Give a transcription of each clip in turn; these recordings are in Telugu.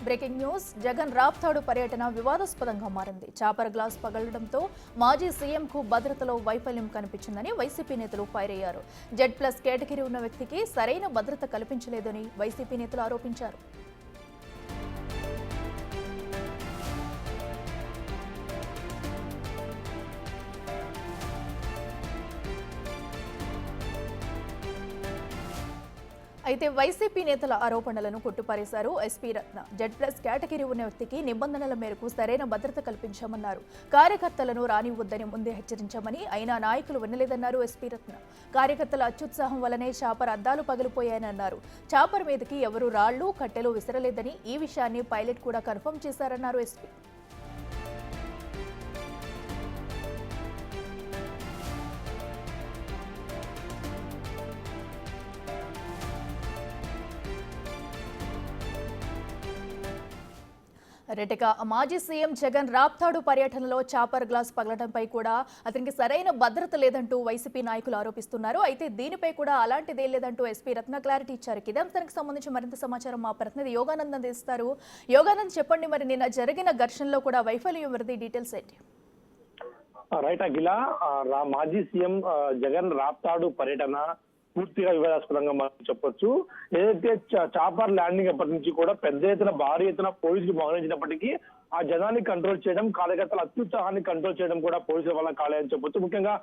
బ్రేకింగ్ న్యూస్ జగన్ రాప్తాడు పర్యటన వివాదాస్పదంగా మారింది. చాపర్ గ్లాస్ పగలడంతో మాజీ సీఎంకు భద్రతలో వైఫల్యం కనిపించిందని వైసీపీ నేతలు ఫైర్ అయ్యారు. Z+ కేటగిరీ ఉన్న వ్యక్తికి సరైన భద్రత కల్పించలేదని వైసీపీ నేతలు ఆరోపించారు. అయితే వైసీపీ నేతల ఆరోపణలను కొట్టిపారేశారు ఎస్పీ రత్న. Z+ కేటగిరీ ఉన్న వ్యక్తికి నిబంధనల మేరకు సరైన భద్రత కల్పించామన్నారు. కార్యకర్తలను రానివ్వొద్దని ముందే హెచ్చరించామని, అయినా నాయకులు వినలేదన్నారు ఎస్పీ రత్న. కార్యకర్తల అత్యుత్సాహం వల్లనే చాపర్ అద్దాలు పగిలిపోయాయని అన్నారు. చాపర్ మీదకి ఎవరు రాళ్లు కట్టెలు విసరలేదని, ఈ విషయాన్ని పైలట్ కూడా కన్ఫర్మ్ చేశారన్నారు ఎస్పీ. రెటక మాజీ సీఎం జగన్ రాప్తాడు పర్యటనలో చాపర్ గ్లాస్ పగలడంపై కూడా అతనికి సరైన భద్రత లేదంటూ వైసీపీ నాయకులు ఆరోపిస్తున్నారు. అయితే దీనిపై కూడా అలాంటిదే లేదంటూ ఎస్పీ రత్న క్లారిటీ ఇచ్చారు. ఇదే అంశానికి సంబంధించి మరింత సమాచారం మా ప్రతినిధి యోగానంద్ అందిస్తారు. యోగానంద్, చెప్పండి, మరి నిన్న జరిగిన ఘర్షణలో కూడా వైఫల్యం ఎవరిది, డీటెయిల్స్ ఏంటి? రైట్ అఖిల, మాజీ సీఎం జగన్ రాప్తాడు పర్యటన పూర్తిగా వివాదాస్పదంగా మనం చెప్పొచ్చు. ఏదైతే చాపర్ ల్యాండింగ్ ఎప్పటి నుంచి కూడా పెద్ద ఎత్తున భారీ ఎత్తున పోలీసులు మోహరించినప్పటికీ ఆ జనాన్ని కంట్రోల్ చేయడం, కార్యకర్తల అత్యుత్సాహాన్ని కంట్రోల్ చేయడం కూడా పోలీసుల వల్ల కాలేదని చెప్పొచ్చు. ముఖ్యంగా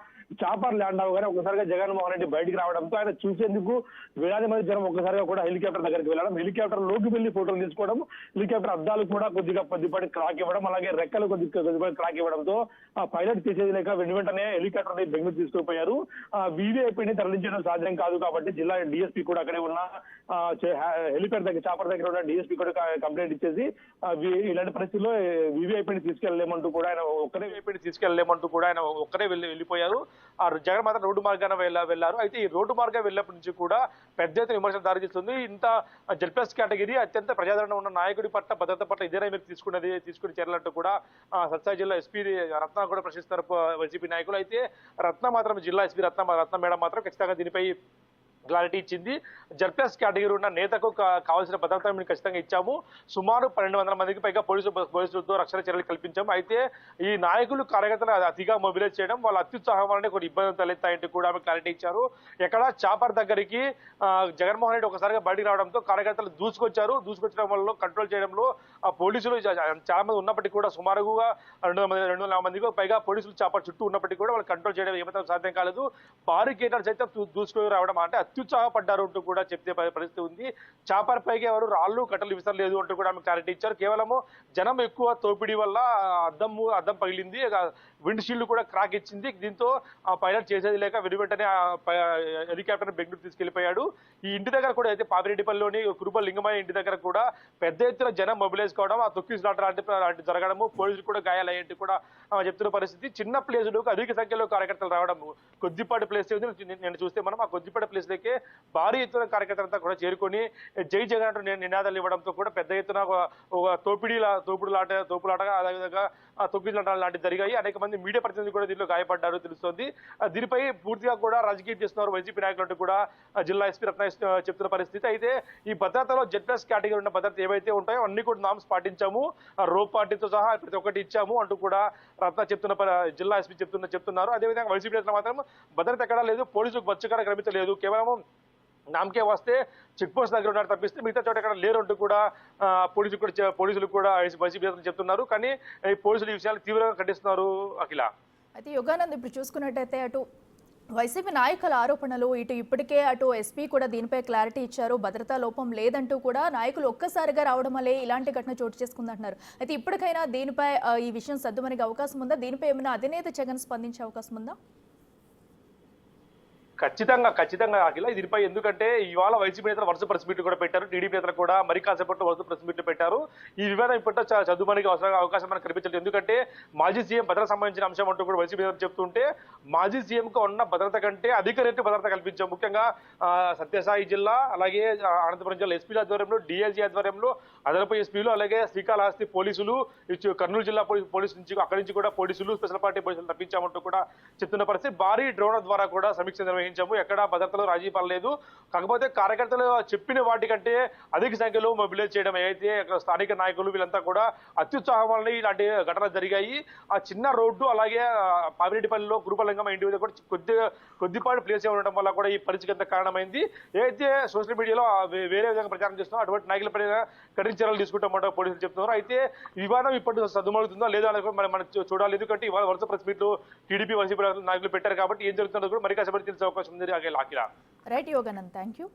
చాపర్ ల్యాండ్ అవగానే ఒకసారిగా జగన్మోహన్ రెడ్డి బయటికి రావడంతో ఆయన చూసేందుకు వేలాది మంది జనం ఒక్కసారిగా కూడా హెలికాప్టర్ దగ్గరికి వెళ్ళడం, హెలికాప్టర్ లోకి వెళ్లి ఫోటోలు తీసుకోవడం, హెలికాప్టర్ అద్దాలు కూడా కొద్దిపాటి క్రాక్ ఇవ్వడం, అలాగే రెక్కలు కొద్దిపాటి క్రాక్ ఇవ్వడంతో పైలట్ తీసేది లేక వెంటనే హెలికాప్టర్ ని బెంగళూరు తీసుకుపోయారు. వీవీఐపీని తరలించడం సాధ్యం కాదు కాబట్టి జిల్లా DSP కూడా అక్కడే ఉన్న హెలికాప్టర్ దగ్గర చాపర్ దగ్గర ఉన్న DSP కూడా కంప్లైంట్ ఇచ్చేసి ఇలాంటి పరిస్థితుల్లో వీవీఐపీని తీసుకెళ్లేమంటూ కూడా ఆయన ఒక్కరే వెళ్ళిపోయారు. ఆ జగన్ మాత్రం రోడ్డు మార్గాన వెళ్లారు. అయితే ఈ రోడ్డు మార్గం వెళ్ళినప్పటి నుంచి కూడా పెద్ద ఎత్తున విమర్శలు దారితీస్తుంది. ఇంత Z+ కేటగిరీ అత్యంత ప్రజాదరణ ఉన్న నాయకుడి పట్ల భద్రత పట్ల ఇదేనా మీరు తీసుకుని చేరాలంటూ కూడా సత్సాయి జిల్లా ఎస్పీ రత్న కూడా ప్రశ్నిస్తారు వైసీపీ నాయకులు. అయితే రత్న మాత్రం జిల్లా ఎస్పీ రత్న మేడం మాత్రం ఖచ్చితంగా దీనిపై క్లారిటీ ఇచ్చింది. Z+ కేటగిరీ ఉన్న నేతకు కావాల్సిన భద్రత మేము ఖచ్చితంగా ఇచ్చాము. సుమారు 1200 మందికి పైగా పోలీసులతో రక్షణ చర్యలు కల్పించాము. అయితే ఈ నాయకులు కార్యకర్తలు అతిగా మొబిలైజ్ చేయడం, వాళ్ళ అత్యుత్సాహం వల్లనే కొన్ని ఇబ్బందులు తలెత్తాయంటూ కూడా ఆమె క్లారిటీ ఇచ్చారు. ఎక్కడ చాపర్ దగ్గరికి జగన్మోహన్ రెడ్డి ఒకసారిగా బయటికి రావడంతో కార్యకర్తలు దూసుకొచ్చడం వల్ల కంట్రోల్ చేయడంలో పోలీసులు చాలా మంది ఉన్నప్పటికీ కూడా సుమారుగా 200 మందికి పైగా పోలీసులు చాపర్ చుట్టూ ఉన్నప్పటికీ కూడా వాళ్ళు కంట్రోల్ చేయడం ఏమైతే సాధ్యం కాలేదు. భారీ కేటర్స్ అయితే దూసుకొని రావడం అంటే అత్యుత్సాహపడ్డారు అంటూ కూడా చెప్తే పరిస్థితి ఉంది. చాపర్ పైకి ఎవరు రాళ్లు కట్టలు విసరలేదు అంటూ కూడా ఆమె క్లారిటీ ఇచ్చారు. కేవలము జనం ఎక్కువ తోపిడి వల్ల అద్దం పగిలింది, విండ్ షీల్డ్ కూడా క్రాక్ ఇచ్చింది. దీంతో పైలట్ చేసేది లేక వెంటనే హెలికాప్టర్ బెంగళూరు తీసుకెళ్లిపోయాడు. ఈ ఇంటి దగ్గర కూడా అయితే పాపిరెడ్డిపల్లిలోని కురుబల్ లింగమయ్య ఇంటి దగ్గర కూడా పెద్ద ఎత్తున జనం మొబిలైజ్ కావడం, ఆ తొక్కిసలాట లాంటి జరగడము, పోలీసులు కూడా గాయాలయ్యేట్టు కూడా చెప్తున్న పరిస్థితి. చిన్న ప్లేసులకు అధిక సంఖ్యలో కార్యకర్తలు రావడం, కొద్దిపాటి ప్లేస్ నేను చూస్తే మనం ఆ కొద్దిపాటి ప్లేస్ లకే భారీ ఎత్తున కార్యకర్తలంతా కూడా చేరుకొని జై జగన్ అంటూ నినాదాలు ఇవ్వడంతో కూడా పెద్ద ఎత్తున ఒక తోపులాటగా అదేవిధంగా తొక్కిసలాట లాంటివి జరిగాయి. అనేక మంది మీడియా ప్రతినిధులు కూడా దీనిలో గాయపడ్డారు తెలుస్తోంది. దీనిపై పూర్తిగా కూడా రాజకీయం చేస్తున్నారు వైసీపీ నాయకులు కూడా జిల్లా ఎస్పీ రత్న చెప్తున్న పరిస్థితి. అయితే ఈ భద్రతలో Z+ కేటగిరీ ఉన్న భద్రత ఏవైతే ఉంటాయో అన్ని కూడా నామ్స్ పాటించాము, రోప్ పార్టీతో సహా ప్రతి ఒక్కటి ఇచ్చాము అంటూ కూడా రత్న జిల్లా ఎస్పీ చెప్తున్నారు. అదేవిధంగా వైసీపీ నేతలు మాత్రం భద్రత ఎక్కడా లేదు, పోలీసులకు బస్సు కూడా కనిపించలేదు, కేవలం నామకే వస్తే చెక్ పోస్ట్ దగ్గర ఉన్నారు తప్పిస్తే మిగతా చోట ఎక్కడ లేరు అంటూ కూడా పోలీసులు కూడా వైసీపీ నేతలు చెప్తున్నారు. కానీ పోలీసులు ఈ విషయాలు తీవ్రంగా ఖండిస్తున్నారు. అఖిల, అయితే యోగానంద్, ఇప్పుడు చూసుకున్నట్టయితే అటు వైసీపీ నాయకుల ఆరోపణలు, ఇప్పటికే అటు ఎస్పీ కూడా దీనిపై క్లారిటీ ఇచ్చారు. భద్రతా లోపం లేదంటూ కూడా నాయకులు ఒక్కసారిగా రావడం వల్లే ఇలాంటి ఘటన చోటు చేసుకుందంటున్నారు. అయితే ఇప్పటికైనా దీనిపై ఈ విషయం సద్దుమణిగే అవకాశం ఉందా? దీనిపై ఏమైనా అధినేత జగన్ స్పందించే అవకాశం ఉందా? ఖచ్చితంగా అఖిల, దీనిపై ఎందుకంటే ఇవాళ వైసీపీ నేతలు వరుస ప్రెస్ మీట్లు కూడా పెట్టారు, టీడీపీ నేతలు కూడా మరి కాసేపట్లో వరుస ప్రెస్ మీట్లు పెట్టారు. ఈ వివాదం ఇప్పట్లో చదువుమనికి అవకాశం మనకు కనిపించలేదు. ఎందుకంటే మాజీ సీఎం భద్రత సంబంధించిన అంశం అంటూ కూడా వైసీపీ నేతలు చెప్తుంటే మాజీ సీఎంకు ఉన్న భద్రత కంటే అధిక రెట్లు భద్రత కల్పించాం. ముఖ్యంగా సత్యసాయి జిల్లా, అలాగే అనంతపురం జిల్లా ఎస్పీల ఆధ్వర్యంలో, DIG ఆధ్వర్యంలో అదనపు ఎస్పీలు, అలాగే శ్రీకాళహస్తి పోలీసులు, కర్నూలు జిల్లా పోలీసు నుంచి అక్కడి నుంచి కూడా పోలీసులు, స్పెషల్ పార్టీ పోలీసులు తప్పించామంటూ కూడా చెప్తున్న పరిస్థితి. భారీ డ్రోన్ల ద్వారా కూడా సమీక్ష నిర్వహించారు. సహించాము, ఎక్కడ భద్రతలో రాజీ పడలేదు. కాకపోతే కార్యకర్తలు చెప్పిన వాటికంటే అధిక సంఖ్యలో మొబిలైజ్ చేయడం అయితే స్థానిక నాయకులు వీళ్ళంతా కూడా అత్యుత్సాహం వల్ల ఇలాంటి ఘటనలు జరిగాయి. ఆ చిన్న రోడ్డు అలాగే పాపిరెడ్డిపల్లిలో గురుపలింగం ఇంటి మీద కూడా కొద్దిపాటి ప్లేస్ ఉండడం వల్ల కూడా ఈ పరిస్థితి అంత కారణమైంది. ఏదైతే సోషల్ మీడియాలో వేరే విధంగా ప్రచారం చేస్తున్నారో అటువంటి నాయకులపైన కఠిన చర్యలు తీసుకుంటామంటూ పోలీసులు చెప్తున్నారు. అయితే వివాదం ఇప్పటి సద్దుమడుగుతుందా లేదా అనేది మనం చూడాలి. ఎందుకంటే ఇవాళ వరుస ప్రెస్ మీట్లు టీడీపీ వైసీపీ నాయకులు పెట్టారు కాబట్టి ఏం జరుగుతుందో కూడా మరి కాసేపటి తెలిసే అవకాశం ఉంది. Right Yoganand, thank you.